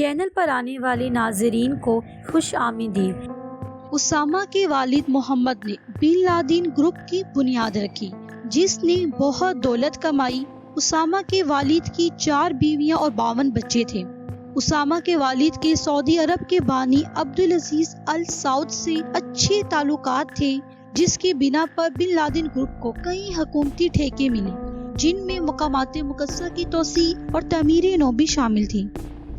Channel پر آنے والے ناظرین کو خوش آمدید۔ اسامہ کے والد محمد نے بن لادن گروپ کی بنیاد رکھی، جس نے بہت دولت کمائی۔ اسامہ کے والد کی 4 بیویاں اور 52 بچے تھے۔ اسامہ کے والد کے سعودی عرب کے بانی عبدالعزیز ال سعود سے اچھے تعلقات تھے، جس کی بنا پر بن لادن گروپ کو کئی حکومتی ٹھیکے ملے، جن میں مقامات مقدسہ کی توسیع اور تعمیر نو بھی شامل تھی۔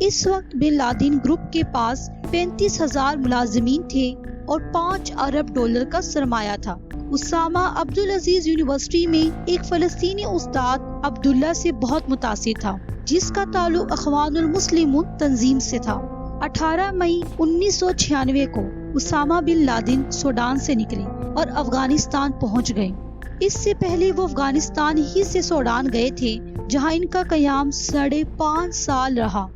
اس وقت بن لادن گروپ کے پاس 35,000 ملازمین تھے اور 5 ارب ڈالر کا سرمایہ تھا۔ اسامہ عبدالعزیز یونیورسٹی میں ایک فلسطینی استاد عبداللہ سے بہت متاثر تھا، جس کا تعلق اخوان المسلمون تنظیم سے تھا۔ 18 مئی 1996 کو اسامہ بن لادن سوڈان سے نکلے اور افغانستان پہنچ گئے۔ اس سے پہلے وہ افغانستان ہی سے سوڈان گئے تھے، جہاں ان کا قیام 5.5 سال رہا۔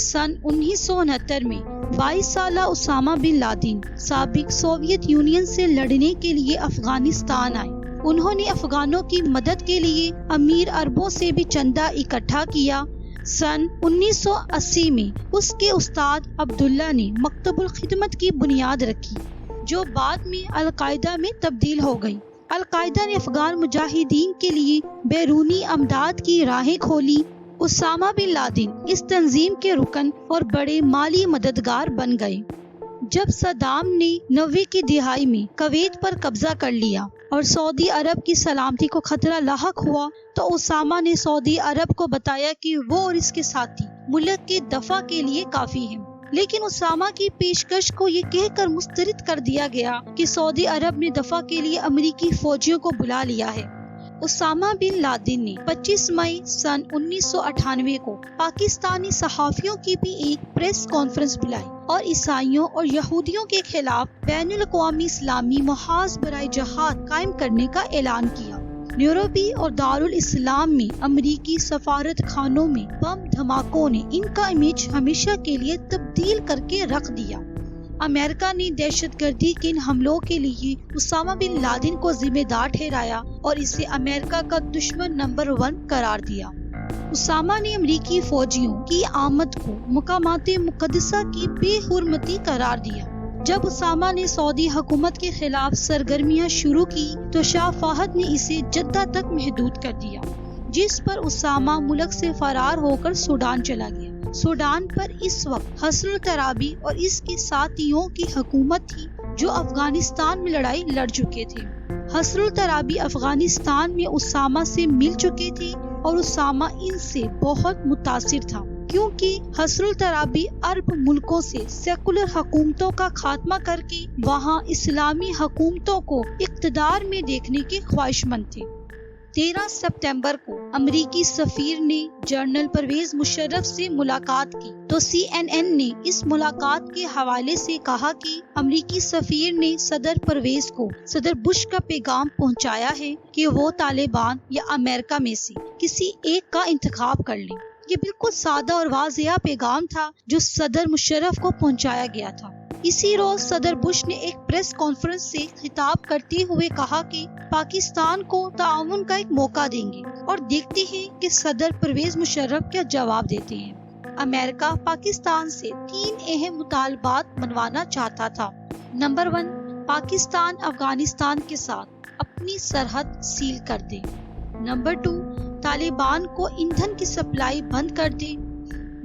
سن 1969 میں 22 سالہ اسامہ بن لادن سابق سوویت یونین سے لڑنے کے لیے افغانستان آئے۔ انہوں نے افغانوں کی مدد کے لیے امیر عربوں سے بھی چندہ اکٹھا کیا۔ سن 1980 میں اس کے استاد عبداللہ نے مکتب الخدمت کی بنیاد رکھی، جو بعد میں القاعدہ میں تبدیل ہو گئی۔ القاعدہ نے افغان مجاہدین کے لیے بیرونی امداد کی راہیں کھولی۔ اسامہ بن لادن اس تنظیم کے رکن اور بڑے مالی مددگار بن گئے۔ جب صدام نے 90 کی دہائی میں کویت پر قبضہ کر لیا اور سعودی عرب کی سلامتی کو خطرہ لاحق ہوا، تو اسامہ نے سعودی عرب کو بتایا کہ وہ اور اس کے ساتھی ملک کے دفاع کے لیے کافی ہیں۔ لیکن اسامہ کی پیشکش کو یہ کہہ کر مسترد کر دیا گیا کہ سعودی عرب نے دفاع کے لیے امریکی فوجیوں کو بلا لیا ہے۔ اسامہ بن لادن نے 25 مئی سن 1998 کو پاکستانی صحافیوں کی بھی ایک پریس کانفرنس بلائی اور عیسائیوں اور یہودیوں کے خلاف بین الاقوامی اسلامی محاذ برائے جہاد قائم کرنے کا اعلان کیا۔ نیروبی اور دارالاسلام میں امریکی سفارت خانوں میں بم دھماکوں نے ان کا امیج ہمیشہ کے لیے تبدیل کر کے رکھ دیا۔ امریکہ نے دہشت گردی کے ان حملوں کے لیے اسامہ بن لادن کو ذمہ دار ٹھہرایا اور اسے امریکہ کا دشمن نمبر 1 قرار دیا۔ اسامہ نے امریکی فوجیوں کی آمد کو مقامات مقدسہ کی بے حرمتی قرار دیا۔ جب اسامہ نے سعودی حکومت کے خلاف سرگرمیاں شروع کی تو شاہ فہد نے اسے جدہ تک محدود کر دیا، جس پر اسامہ ملک سے فرار ہو کر سوڈان چلا گیا۔ سوڈان پر اس وقت حسن الترابی اور اس کے ساتھیوں کی حکومت تھی، جو افغانستان میں لڑائی لڑ چکے تھے۔ حسن الترابی افغانستان میں اسامہ سے مل چکے تھے اور اسامہ ان سے بہت متاثر تھا، کیونکہ حسن الترابی عرب ملکوں سے سیکولر حکومتوں کا خاتمہ کر کے وہاں اسلامی حکومتوں کو اقتدار میں دیکھنے کے خواہش مند تھے۔ 13 ستمبر کو امریکی سفیر نے جنرل پرویز مشرف سے ملاقات کی تو CNN نے اس ملاقات کے حوالے سے کہا کہ امریکی سفیر نے صدر پرویز کو صدر بش کا پیغام پہنچایا ہے کہ وہ طالبان یا امریکہ میں سے کسی ایک کا انتخاب کر لیں۔ یہ بالکل سادہ اور واضح پیغام تھا جو صدر مشرف کو پہنچایا گیا تھا۔ اسی روز صدر بش نے ایک پریس کانفرنس سے خطاب کرتے ہوئے کہا کہ پاکستان کو تعاون کا ایک موقع دیں گے اور دیکھتے ہیں کہ صدر پرویز مشرف کیا جواب دیتے ہیں۔ امریکہ پاکستان سے 3 اہم مطالبات منوانا چاہتا تھا۔ نمبر 1، پاکستان افغانستان کے ساتھ اپنی سرحد سیل کر دے۔ نمبر 2، طالبان کو ایندھن کی سپلائی بند کر دے۔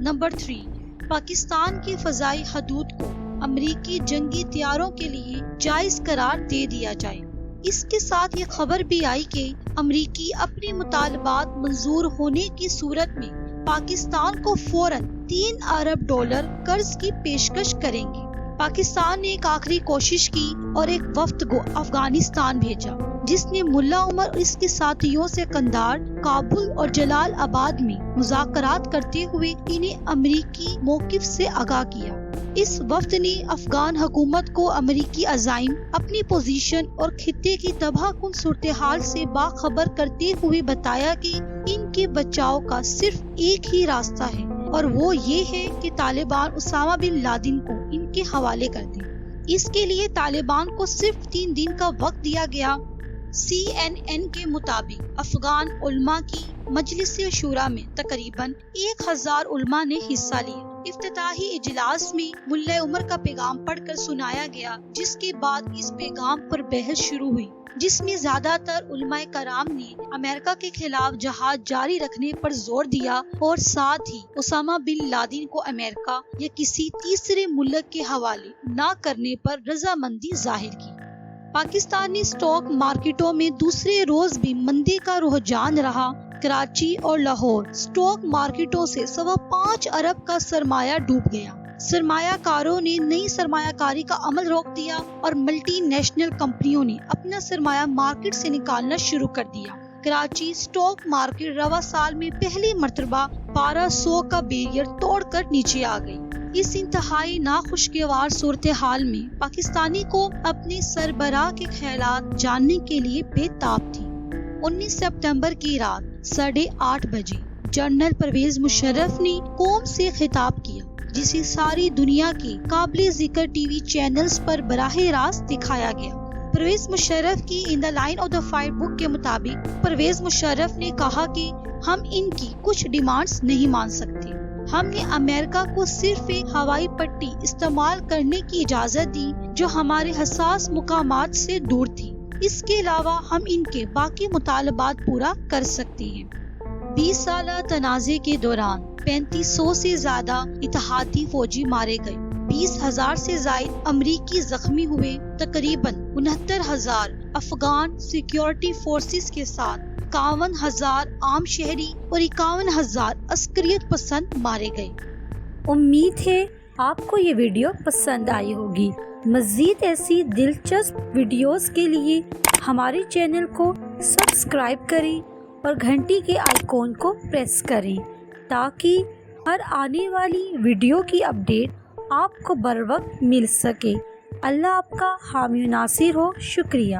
نمبر 3، پاکستان کی فضائی حدود کو امریکی جنگی طیاروں کے لیے جائز قرار دے دیا جائے۔ اس کے ساتھ یہ خبر بھی آئی کہ امریکی اپنے مطالبات منظور ہونے کی صورت میں پاکستان کو فوراً 3 ارب ڈالر قرض کی پیشکش کریں گے۔ پاکستان نے ایک آخری کوشش کی اور ایک وفد کو افغانستان بھیجا، جس نے ملا عمر اور اس کے ساتھیوں سے قندھار، کابل اور جلال آباد میں مذاکرات کرتے ہوئے انہیں امریکی موقف سے آگاہ کیا۔ اس وفد نے افغان حکومت کو امریکی عزائم، اپنی پوزیشن اور خطے کی تباہ کن صورتحال سے باخبر کرتے ہوئے بتایا کہ ان کے بچاؤ کا صرف ایک ہی راستہ ہے اور وہ یہ ہے کہ طالبان اسامہ بن لادن کو ان کے حوالے کر دیں۔ اس کے لیے طالبان کو صرف 3 دن کا وقت دیا گیا۔ CNN کے مطابق افغان علماء کی مجلس شورا میں تقریباً 1000 علماء نے حصہ لیا افتتاحی اجلاس میں ملا عمر کا پیغام پڑھ کر سنایا گیا، جس کے بعد اس پیغام پر بحث شروع ہوئی، جس میں زیادہ تر علماء کرام نے امریکہ کے خلاف جہاد جاری رکھنے پر زور دیا اور ساتھ ہی اسامہ بن لادن کو امریکہ یا کسی تیسرے ملک کے حوالے نہ کرنے پر رضامندی ظاہر کی۔ پاکستانی سٹاک مارکیٹوں میں دوسرے روز بھی مندی کا رجحان رہا۔ کراچی اور لاہور سٹاک مارکیٹوں سے 5.25 ارب کا سرمایہ ڈوب گیا۔ سرمایہ کاروں نے نئی سرمایہ کاری کا عمل روک دیا اور ملٹی نیشنل کمپنیوں نے اپنا سرمایہ مارکیٹ سے نکالنا شروع کر دیا۔ کراچی سٹاک مارکیٹ رواں سال میں پہلی مرتبہ 1200 کا بیریئر توڑ کر نیچے آ گئی۔ اس انتہائی ناخوشگوار صورتحال میں پاکستانی کو اپنے سربراہ کے خیالات جاننے کے لیے بے تاب تھی۔ 19 سپتمبر کی رات 8:30 بجے جنرل پرویز مشرف نے قوم سے خطاب کیا، جسے ساری دنیا کے قابل ذکر ٹی وی چینلز پر براہ راست دکھایا گیا۔ پرویز مشرف کی in the line of the fight book کے مطابق پرویز مشرف نے کہا کہ ہم ان کی کچھ ڈیمانڈز نہیں مان سکتے۔ ہم نے امریکہ کو صرف ایک ہوائی پٹی استعمال کرنے کی اجازت دی جو ہمارے حساس مقامات سے دور تھی۔ اس کے علاوہ ہم ان کے باقی مطالبات پورا کر سکتے ہیں۔ 20 سالہ تنازع کے دوران 3500 سے زیادہ اتحادی فوجی مارے گئے، 20,000 سے زائد امریکی زخمی ہوئے، تقریباً 69,000 افغان سیکیورٹی فورسز کے ساتھ 51,000 عام شہری اور 51,000 عسکریت پسند مارے گئے۔ امید ہے آپ کو یہ ویڈیو پسند آئی ہوگی۔ مزید ایسی دلچسپ ویڈیوز کے لیے ہمارے چینل کو سبسکرائب کریں اور گھنٹی کے آئیکن کو پریس کریں تاکہ ہر آنے والی ویڈیو کی اپڈیٹ آپ کو بر وقت مل سکے۔ اللہ آپ کا حامی و ناصر ہو۔ شکریہ۔